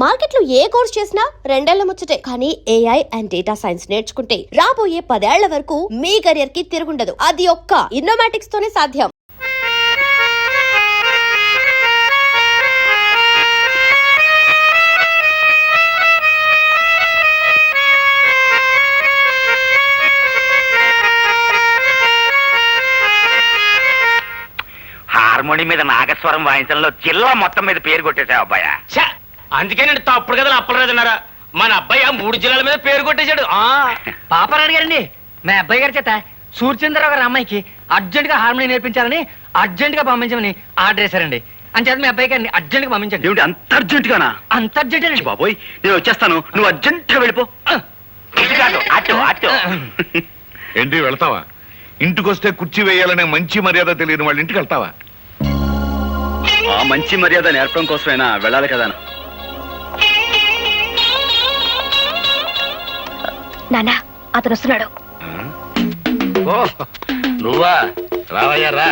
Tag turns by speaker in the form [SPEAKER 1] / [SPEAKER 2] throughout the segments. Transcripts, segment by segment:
[SPEAKER 1] మార్కెట్లో ఏ కోర్స్ చేసినా రెండేళ్ల ముచ్చటే. కానీ ఏఐ అండ్ డేటా సైన్స్ నేర్చుకుంటే రాబోయే 10 ఏళ్ల వరకు మీ కెరియర్ కి తిరుగుండదు. అది ఒక్క ఇన్నోమాటిక్స్ తోనే సాధ్యం.
[SPEAKER 2] హార్మోని మీద నాగస్వరం వాయించడంలో జిల్లా మొత్తం మీద పేరు కొట్టేశావు అబ్బాయ.
[SPEAKER 3] అందుకే నేను తప్పుడు కదా అప్పలేదన్నారా. మన అబ్బాయి 3 జిల్లాల మీద పేరు కొట్టేశాడు.
[SPEAKER 4] పాపరాడు గారండి, మా అబ్బాయి గారి చేత సూర్యచంద్రరావు గారి అమ్మాయికి అర్జెంట్ గా హార్మోని నేర్పించాలని అర్జెంట్ గా పంపించమని ఆర్డర్ చేశారండి. అంచేత మీ అబ్బాయి గారిని అర్జెంట్ గా పంపించండి.
[SPEAKER 2] ఏమిటి అంత అర్జెంట్ గానా?
[SPEAKER 4] అంత అర్జెంట్ అండి
[SPEAKER 2] బాబోయ్, నేను వచ్చేస్తాను, నువ్వు అర్జెంట్ గా వెళ్ళిపో. ఇది కాదు, అటు అటు.
[SPEAKER 5] ఏంటి వెళ్తావా? ఇంటికొస్తే కుర్చీ వేయాలనే మంచి మర్యాద తెలియని వాళ్ళ ఇంటికి వెళ్తావా?
[SPEAKER 2] ఆ మంచి మర్యాద నేర్పడం కోసమైనా వెళ్ళాలి కదా.
[SPEAKER 1] నానా, అతను వస్తున్నాడు.
[SPEAKER 5] ఓ నువ్వా? రావయ్యా రా.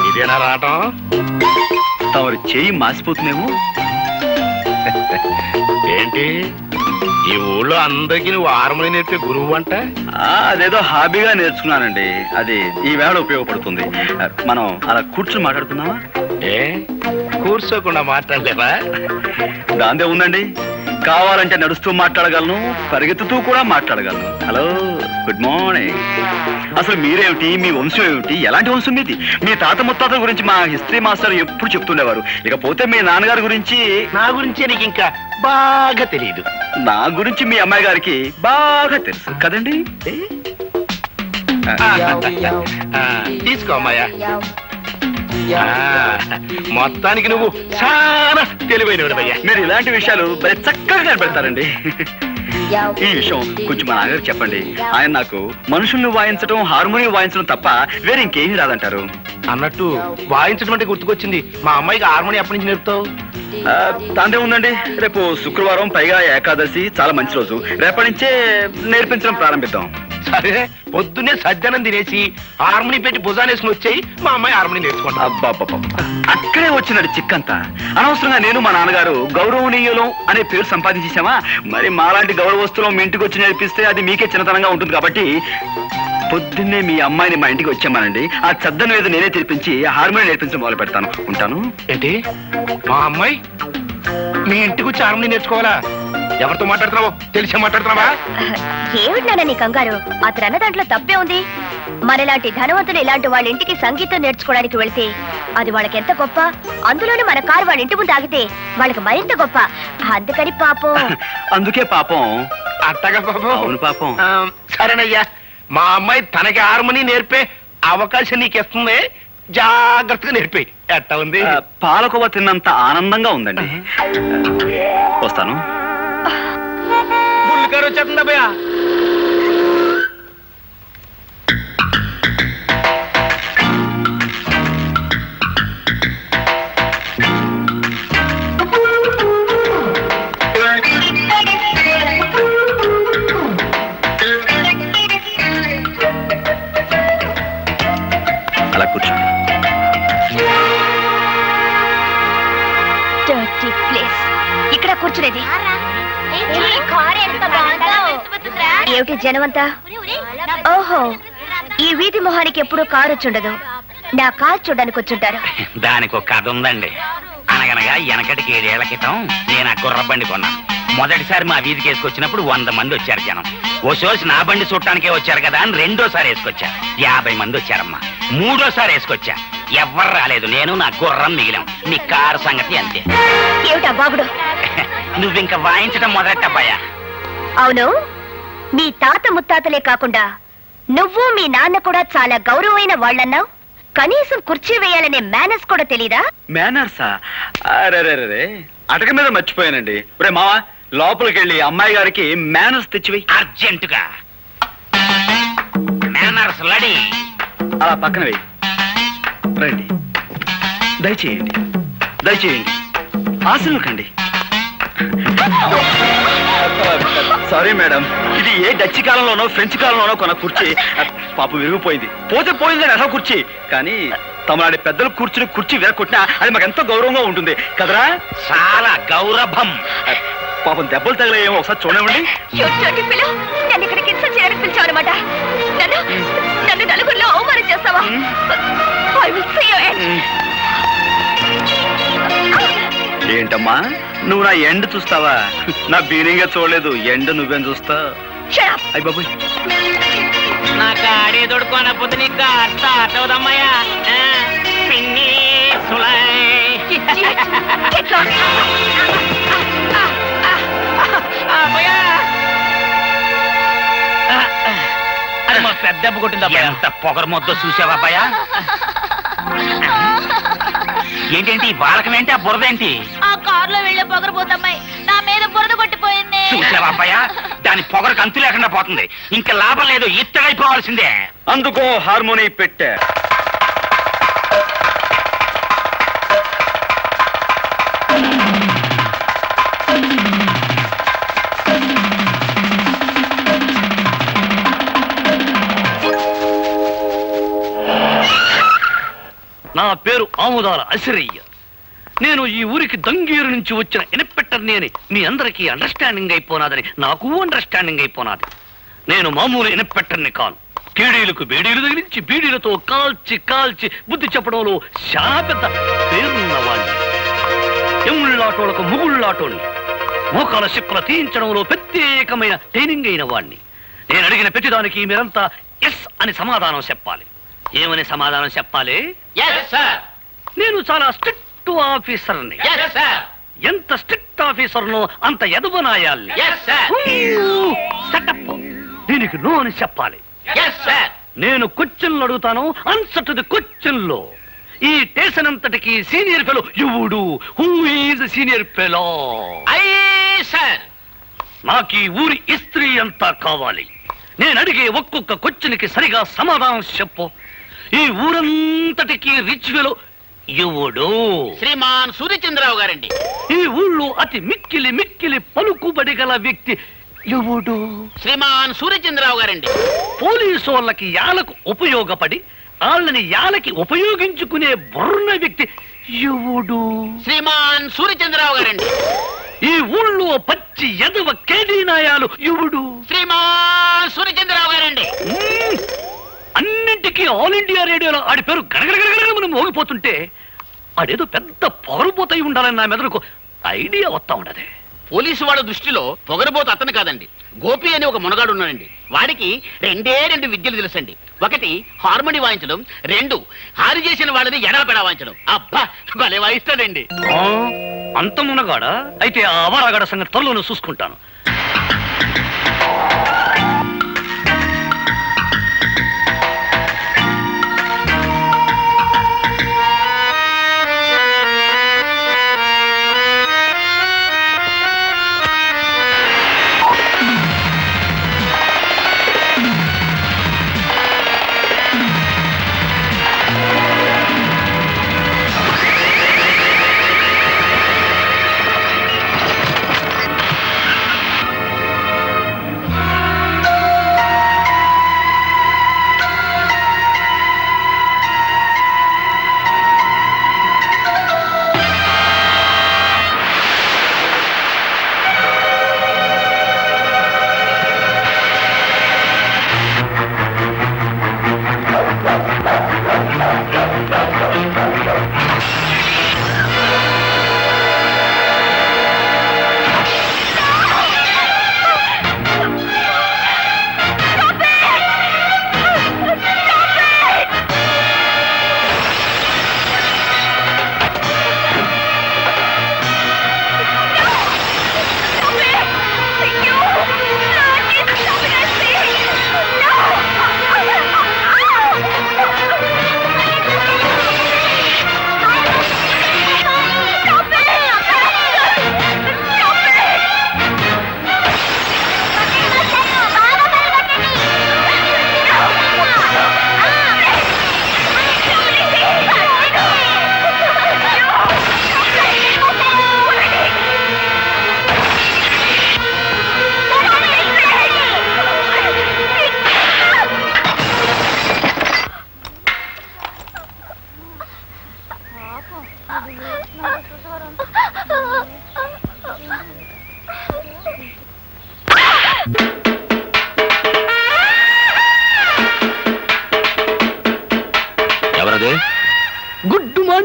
[SPEAKER 5] ఇదేనా రావటం?
[SPEAKER 2] తమరు చేయి మాసిపోతుందేమో.
[SPEAKER 5] ఏంటి ఈ ఊళ్ళో అందరికీ నువ్వు హార్మోని నేర్పే గురువు అంట?
[SPEAKER 2] అదేదో హాబీగా నేర్చుకున్నానండి. అది ఈ వేళ ఉపయోగపడుతుంది. మనం అలా కూర్చుని మాట్లాడుకుందామా?
[SPEAKER 5] ఏ కూర్చోకుండా మాట్లాడలేవా?
[SPEAKER 2] దాందే ఉందండి. కావాలంటే నడుస్తూ మాట్లాడగలను, పరిగెత్తుతూ కూడా మాట్లాడగలను. Hello, good morning. అసలు మీరేమిటి, మీ వంశం ఏమిటి, ఎలాంటి వంశం మీది? మీ తాత ముత్తాతల గురించి మా హిస్టరీ మాస్టర్ ఎప్పుడు చెప్తుండేవారు. ఇకపోతే మీ నాన్నగారి గురించి.
[SPEAKER 5] నా గురించి నీకు ఇంకా బాగా తెలియదు.
[SPEAKER 2] నా గురించి మీ అమ్మాయి గారికి బాగా తెలుసు కదండి.
[SPEAKER 5] తీసుకో అమ్మాయ్యా. మొత్తానికి నువ్వు చాలా తెలివైనవాడివయ్యా.
[SPEAKER 2] మీరు ఇలాంటి విషయాలు చక్కగా కనిపెడతారండి. ఈ విషయం కొంచెం మా నాన్నగారు చెప్పండి. ఆయన నాకు మనుషుల్ని వాయించడం, హార్మోనియం వాయించడం తప్ప వేరే ఇంకేమీ రాదంటారు.
[SPEAKER 5] అన్నట్టు వాయించడం అంటే గుర్తుకొచ్చింది. మా అమ్మాయికి హార్మోనియం ఎప్పటి నుంచి నేర్పుతావు?
[SPEAKER 2] దాందే ఉందండి. రేపు శుక్రవారం, పైగా ఏకాదశి, చాలా మంచి రోజు. రేపటి నుంచే నేర్పించడం ప్రారంభిద్దాం.
[SPEAKER 5] సరే, పొద్దున్నే సజ్జనం తినేసి హార్మోని పెట్టి భుజానేసుకుని వచ్చాయి. మా అమ్మాయి హార్మోని నేర్చుకుంటా.
[SPEAKER 2] అబ్బాబ్బా, అక్కడే వచ్చినట్టు చిక్కంతా. అనవసరంగా నేను మా నాన్నగారు గౌరవనీయులం అనే పేరు సంపాదించేసామా? మరి మాలాంటి గౌరవస్తులం మీ ఇంటికి వచ్చి నేర్పిస్తే అది మీకే చిన్నతనంగా ఉంటుంది. కాబట్టి పొద్దున్నే మీ అమ్మాయిని మా ఇంటికి వచ్చామానండి. ఆ చద్దన మీద నేనే తెరిపించి హార్మోని నేర్పించడం మొదలు పెడతాను. ఉంటాను.
[SPEAKER 5] ఏంటి, మా అమ్మాయి మీ ఇంటికి వచ్చి హార్మోని నేర్చుకోవాలా? ఎవరితో మాట్లాడుతున్నావో తెలిసే మాట్లాడుతున్నావా?
[SPEAKER 6] ఏమిటి నీ కంగారు? అతను అన్న దాంట్లో తప్పే ఉంది. మనలాంటి ధనవంతులు ఇలాంటి వాళ్ళ ఇంటికి సంగీతం నేర్చుకోవడానికి వెళ్తే అది వాళ్ళకి ఎంత గొప్ప. అందులోనే మన కారు వాళ్ళ ఇంటి ముందు ఆగితే వాళ్ళకి మరింత గొప్ప. అందుకని పాపం.
[SPEAKER 2] అందుకే పాపం.
[SPEAKER 5] అట్టగా పాపం.
[SPEAKER 2] అవును పాపం.
[SPEAKER 5] సరేనయ్యా, మా అమ్మాయి తనకి హార్మోని నేర్పే అవకాశం నీకు ఇస్తుంది. జాగ్రత్తగా నేర్పి. ఎట్టా ఉంది?
[SPEAKER 2] పాలకోవ తిన్నంత ఆనందంగా ఉందండి. వస్తాను.
[SPEAKER 3] బుల్లికారు వచ్చేస్తుంది అబ్బాయ.
[SPEAKER 2] అలా కూర్చోండి.
[SPEAKER 6] Dirty place. ఇక్కడ కూర్చునేది ఏమిటి జనమంతా? ఓహో, ఈ వీధి మొహానికి ఎప్పుడు కారు వచ్చుండదు. నా కారు చూడడానికి వచ్చుంటారు.
[SPEAKER 2] దానికి ఒక కథ ఉందండి. అనగనగా వెనకటికి 7 ఏళ్ల క్రితం నేను ఆ గుర్ర బండి కొన్నాను. మొదటిసారి మా వీధికి వేసుకొచ్చినప్పుడు 100 మంది వచ్చారు జనం. ఓ సోసి నా బండి చూడటానికే వచ్చారు కదా అని రెండోసారి వేసుకొచ్చా. 50 మంది వచ్చారమ్మా. మూడోసారి వేసుకొచ్చా. ఎవ్వరు రాలేదు. నేను నా గుర్రం మిగిలాం. మీ కారు సంగతి అంతే.
[SPEAKER 6] ఏమిటా బాగుడు?
[SPEAKER 2] నువ్వింక వాయించడం మొదలెట్టబ్బాయా.
[SPEAKER 6] అవును, మీ తాత ముత్తాతలే కాకుండా నువ్వు మీ నాన్న కూడా చాలా గౌరవమైన వాళ్ళన్నావు. కనీసం కుర్చీ వేయాలనే మేనర్స్ కూడా తెలీదా?
[SPEAKER 2] మేనర్సా? అరే, అటక మీద మర్చిపోయానండి. రే మావా, లోపలికి వెళ్ళి అమ్మాయి గారికి మేనర్స్ తెచ్చివి అర్జెంటుగా. Manners ready. అలా పక్కన వెయ్యి. రండి, దయచేయండి, దయచేయండి. ఆశలు కండి. సారీ మేడం, ఇది ఏ డచ్ కాలంలోనో ఫ్రెంచ్ కాలంలోనో కొన్న కుర్చీ. పాప విరిగిపోయింది. పోతే పోయిందని అసలు కుర్చీ. కానీ
[SPEAKER 7] తమలాంటి పెద్దలు కూర్చుని కుర్చీ వేరకొట్టినా అది మాకు ఎంతో గౌరవంగా ఉంటుంది కదరా?
[SPEAKER 2] చాలా గౌరవం.
[SPEAKER 7] పాపం దెబ్బలు తగిలేమో ఒకసారి చూడండి.
[SPEAKER 6] నన్ను ఇక్కడికి ఇన్సల్ట్ చేయడానికి పిలిచావన్నమాట. నన్ను నలుగురిలో అవమానం చేస్తావా? I will see you end.
[SPEAKER 7] ఏంటమ్మా నువ్వు నా ఎండ్ చూస్తావా? నా బీనింగా చూడలేదు, ఎండ్ నువ్వేం చూస్తా?
[SPEAKER 6] Shut up.
[SPEAKER 7] అయ్య బాబు,
[SPEAKER 3] నా గాడి దొడుకోనపోతే నీకు స్టార్ట్ అవుదమ్మయ్యా. పిన్ని సులై.
[SPEAKER 6] Get lost.
[SPEAKER 3] అబ్బయ్యా. అది మా పెద్ద దెబ్బ కొట్టింది.
[SPEAKER 2] ఎంత పొగరు మొద్దో చూసావా అబ్బాయా? ఏంటేంటి బాలకమేంటి, ఆ బురదేంటి?
[SPEAKER 6] ఆ కారులో వెళ్ళే పొగరబోతమ్మాయి నా మీద బురద కొట్టిపోయింది.
[SPEAKER 2] చూసావా అబ్బాయా? దాని పొగరకు అంతు లేకుండా పోతుంది. ఇంకా లాభం లేదు, ఇత్తడైపోవాల్సిందే.
[SPEAKER 7] అందుకో హార్మోని పెట్టా.
[SPEAKER 8] నా పేరు ఆముదాల అసిరయ్య. నేను ఈ ఊరికి దంగేరు నుంచి వచ్చిన ఇన్స్పెక్టర్ని అని మీ అందరికీ అండర్స్టాండింగ్ అయిపోనాదని నాకు అండర్స్టాండింగ్ అయిపోనాది. నేను మామూలు ఇన్స్పెక్టర్ని కాను. కేడీలకు బేడీలు తగిలించి బీడీలతో కాల్చి కాల్చి బుద్ధి చెప్పడంలో చాలా పెద్ద పేరున్నవాణ్ణి. ఎముళ్ళాటోలకు ముగుళ్ళాటోని, మోకాల శిక్కుల తీయించడంలో ప్రత్యేకమైన ట్రైనింగ్ అయిన వాణ్ణి. నేను అడిగిన ప్రతిదానికి మీరంతా ఎస్ అని సమాధానం చెప్పాలి. ఏమని సమాధానం చెప్పాలి? నేను చాలా స్ట్రిక్ట్ ఆఫీసర్ని. ఎంత స్ట్రిక్ట్ ఆఫీసర్నో అంత ఎదుగునాయాలి. దీనికి నో అని చెప్పాలి. నేను క్వశ్చన్లు అడుగుతాను, ఆన్సర్ టు ది క్వశ్చన్లో. ఈ స్టేషన్ అంతటికి సీనియర్ ఫెలో ఎవడు? Who is senior fellow? నాకు ఈ ఊరి ఇస్త్రీ అంతా కావాలి. నేను అడిగే ఒక్కొక్క క్వశ్చన్కి సరిగా సమాధానం చెప్పు. ఈ ఊరంతటికి రిచ్ ఫెలో ఎవడు?
[SPEAKER 3] శ్రీమాన్ సూర్యచంద్రరావు గారండి.
[SPEAKER 8] ఈ ఊళ్ళో అతి మిక్కిలి మిక్కిలి పలుకుబడి గల వ్యక్తి ఎవడు?
[SPEAKER 3] శ్రీమాన్ సూర్యచంద్రరావు గారండి.
[SPEAKER 8] పోలీసు వాళ్ళకి యాలకు ఉపయోగపడి వాళ్ళని యాలకి ఉపయోగించుకునే బుర్ర వ్యక్తి ఎవడు?
[SPEAKER 3] శ్రీమాన్ సూర్యచంద్రరావు గారండి.
[SPEAKER 8] ఈ ఊళ్ళో పచ్చి ఎదవ కేడీనాయాలు ఎవడు?
[SPEAKER 3] శ్రీమాన్ సూర్యచంద్రరావు గారండి.
[SPEAKER 8] అన్నింటికీ ఆల్ ఇండియా రేడియోలో ఆడి పేరు గడగడగడగడ మనం మోగిపోతుంటే ఆడేదో పెద్ద పొగరుపోతాయి ఉండాలని నా మెదడుకు ఐడియా వస్తా ఉండదే.
[SPEAKER 3] పోలీసు వాళ్ళ దృష్టిలో పొగరబోతు అతను కాదండి, గోపి అని ఒక మునగాడు ఉన్నాడండి. వాడికి రెండు విద్యలు తెలుసండి. ఒకటి హార్మోని వాయించడం, రెండు హారి చేసిన వాళ్ళని ఎడపెడా వాయించడం. అబ్బా భలే వాయిస్తాడండి.
[SPEAKER 8] అంత మునగాడా? అయితే ఆ అవారాగాడ సంగతి త్వరలోనే చూసుకుంటాను.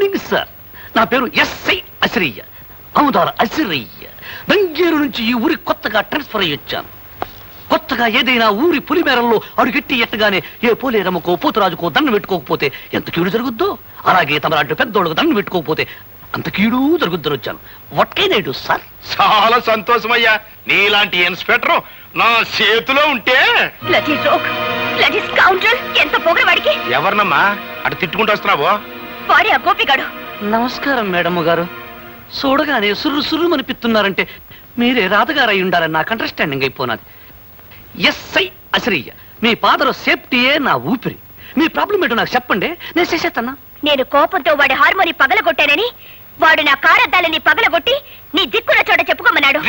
[SPEAKER 8] Evening sir. నా పేరు ఎస్ఐ అసిరయ్య, అముదాల అసిరయ్య. దంగేరు నుంచి ఈ ఊరి కొత్తగా ట్రాన్స్ఫర్ అయ్యి వచ్చాను. కొత్తగా ఏదైనా ఊరి పులిమేరల్లో అడుగెట్టి ఎట్టగానే ఏ పోలేరమ్మకో పోతురాజుకో దండం పెట్టుకోకపోతే ఎంత కీడు జరుగుద్దో, అలాగే తమలాంటి పెద్దోళ్ళకు దండం పెట్టుకోకపోతే అంత కీడు జరుగుద్దని వచ్చాను. What can I do sir?
[SPEAKER 5] చాలా సంతోషమయ్యా, నీలాంటి ఇన్స్పెక్టర్ నా చేతిలో ఉంటే.
[SPEAKER 6] బ్లడీ రోగ్, బ్లడీ స్కౌండరల్, ఎంత పొగరు వాడికి.
[SPEAKER 5] ఎవరినమ్మా అటు తిట్టుకుంటూ వస్తున్నావు?
[SPEAKER 6] వాడే ఆ గోపిగాడు.
[SPEAKER 8] నమస్కారం మేడమ్ గారు. చూడగానే సుర్రు సుర్రు అనిపిస్తున్నారంటే మీరే రాధగారు అయి ఉండాలని నాకు అండర్స్టాండింగ్ అయిపోనాది. ఎస్ఐ అసిరయ్య, మీ ఫాదర్ సేఫ్టీయే నా ఊపిరి. మీ ప్రాబ్లం ఏంటో నాకు చెప్పండి, నేను చేసేస్తాను.
[SPEAKER 6] నేను కోపంతో వాడి హార్మోని పగలగొట్టానని వాడు నా కారద్దాలని పగలగొట్టి నీ దిక్కున చోట చెప్పుకోమన్నాడు.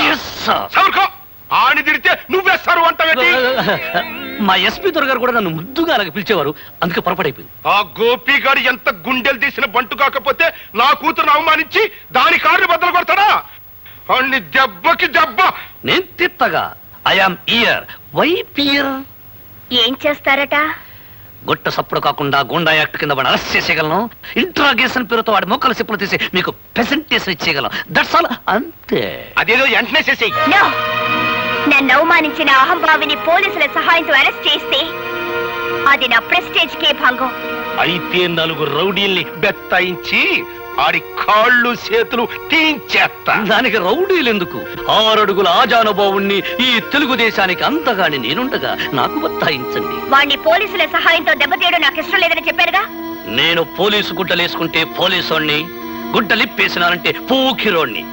[SPEAKER 8] Yes, sir.
[SPEAKER 5] ఆని తిడితే నువ్వేస్తారు అంటావేంటి?
[SPEAKER 8] మా ఎస్పీ దొరగారు కూడా నన్ను ముద్దుగా అలాగ పిలిచేవారు, అందుకే పొరపాటైపోయింది.
[SPEAKER 5] ఆ గోపి గారు ఎంత గుండెలు తీసిన బంటు కాకపోతే నా కూతురు అవమానించి దాని కాళ్ళు బద్దలు కొడతాడా? అన్ని దెబ్బకి దెబ్బ.
[SPEAKER 8] నేను తిత్తగా ఐఆమ్ ఇయర్. వై పియర్?
[SPEAKER 6] ఏం చేస్తారట?
[SPEAKER 8] గొట్ట సప్పుడు కాకుండా గుండా యాక్ట్ కింద వాడు అరెస్ట్ చేసేయగలను. ఇంట్రాగేషన్ పేరుతో వాడి మొక్కల సిప్పులు తీసి మీకు ప్రెసెంటేషన్ ఇచ్చేయగలం. దట్స్ ఆల్, అంతే.
[SPEAKER 5] అదేదో వెంటనే చేసేయి.
[SPEAKER 6] నో, నన్ను అవమానించిన అహంభావిని పోలీసుల సహాయంతో అరెస్ట్ చేస్తే అది నా ప్రెస్టేజ్ కే భంగం.
[SPEAKER 5] అయితే 4 రౌడీల్ని బెత్తాయించి ఆడి కాళ్ళు చేతులు తీయించేస్తా.
[SPEAKER 8] దానికి రౌడీలు ఎందుకు? 6 అడుగుల ఆజానుభావుణ్ణి ఈ తెలుగుదేశానికి అంతగాని నేనుండగా నాకు బత్తాయించండి.
[SPEAKER 6] వాణ్ణి పోలీసుల సహాయంతో దెబ్బతీయడం నాకు ఇష్టం లేదని చెప్పారుగా.
[SPEAKER 8] నేను పోలీసు గుడ్డలేసుకుంటే పోలీసోణ్ణి, గుడ్డలిప్పేసినానంటే పూకిరోణ్ణి.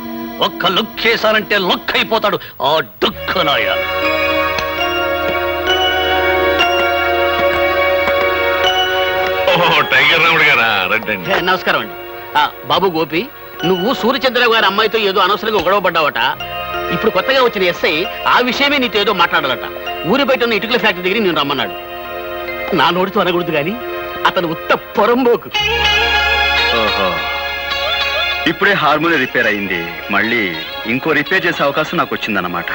[SPEAKER 8] ఒక్క లుక్కేసానంటే లొక్కైపోతాడు ఆ డుక్కలాయ.
[SPEAKER 5] టైగర్ రాముడు గారా, రండి.
[SPEAKER 3] నమస్కారం అండి. బాబు గోపి, నువ్వు సూర్యచంద్రరావు గారి అమ్మాయితో ఏదో అనవసరంగా గొడవ పడ్డావట. ఇప్పుడు కొత్తగా వచ్చిన ఎస్ఐ ఆ విషయమే నీతో ఏదో మాట్లాడాలట. ఊరి బయట ఉన్న ఇటుకల ఫ్యాక్టరీ దగ్గర నేను రమ్మన్నాడు. నా నోటితో అనకూడదు కానీ అతను ఉత్త పొరంబోకు.
[SPEAKER 7] ఓహో, ఇప్పుడే హార్మోని రిపేర్ అయింది, మళ్ళీ ఇంకో రిపేర్ చేసే అవకాశం నాకు వచ్చిందన్నమాట.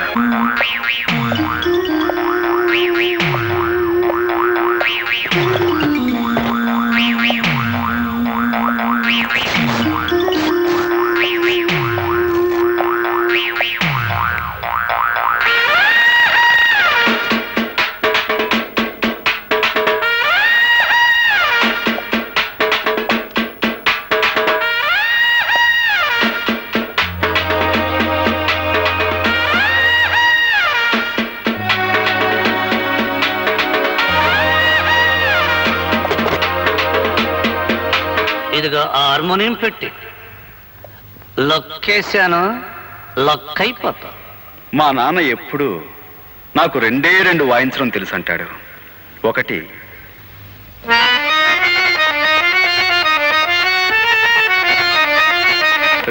[SPEAKER 8] ఇదిగో హార్మోనియం పెట్టి లొక్కేశాను, లొక్కైపోతా.
[SPEAKER 7] మా నాన్న ఎప్పుడు నాకు 2 వాయించడం తెలుసు అంటాడు. ఒకటి,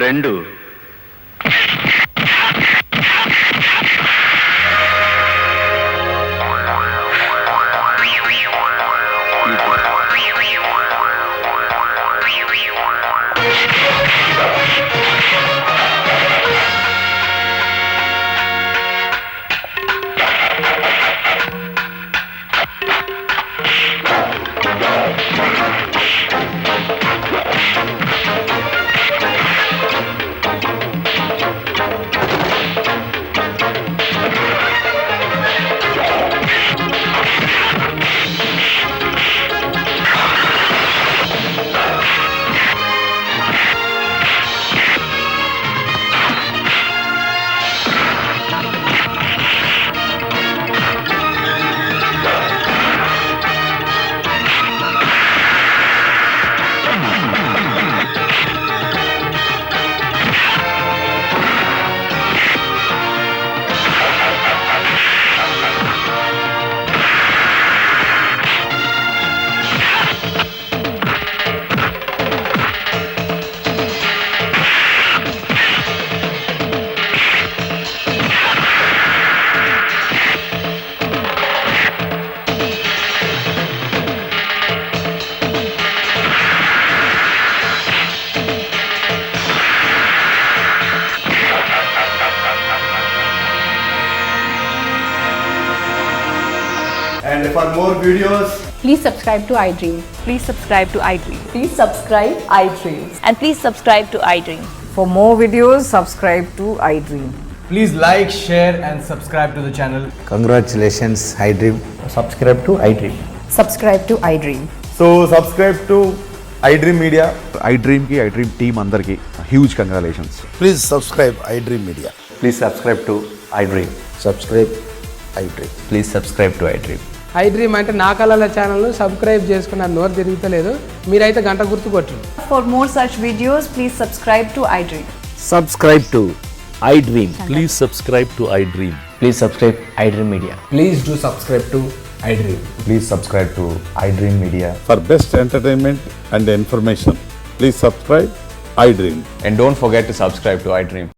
[SPEAKER 7] రెండు,
[SPEAKER 9] And for more videos, Please subscribe to iDream.
[SPEAKER 10] Please subscribe to iDream.
[SPEAKER 9] Please subscribe iDream.
[SPEAKER 10] And please subscribe to iDream.
[SPEAKER 9] For more videos, subscribe to iDream.
[SPEAKER 11] Please like, share and subscribe to the channel.
[SPEAKER 12] Congratulations, iDream. Subscribe to iDream.
[SPEAKER 9] Subscribe to iDream.
[SPEAKER 11] So subscribe to iDream Media.
[SPEAKER 12] iDream ki iDream team andarki huge congratulations.
[SPEAKER 11] Please subscribe iDream Media.
[SPEAKER 12] Please subscribe to iDream.
[SPEAKER 11] Subscribe iDream.
[SPEAKER 12] Please subscribe to iDream.
[SPEAKER 9] iDream అంటే నా కళల ఛానల్ను subscribe చేసుకున్న నోరు తిరుగుతలేదు మీరైతే గంట గుర్తు కొట్టండి.
[SPEAKER 10] For more such videos, please subscribe to iDream.
[SPEAKER 12] Subscribe to iDream.
[SPEAKER 8] Please subscribe to iDream.
[SPEAKER 12] Please subscribe iDream Media.
[SPEAKER 11] Please do subscribe to iDream.
[SPEAKER 12] Please subscribe to iDream Media.
[SPEAKER 13] For best entertainment and information, please subscribe iDream.
[SPEAKER 12] And don't forget to subscribe to iDream.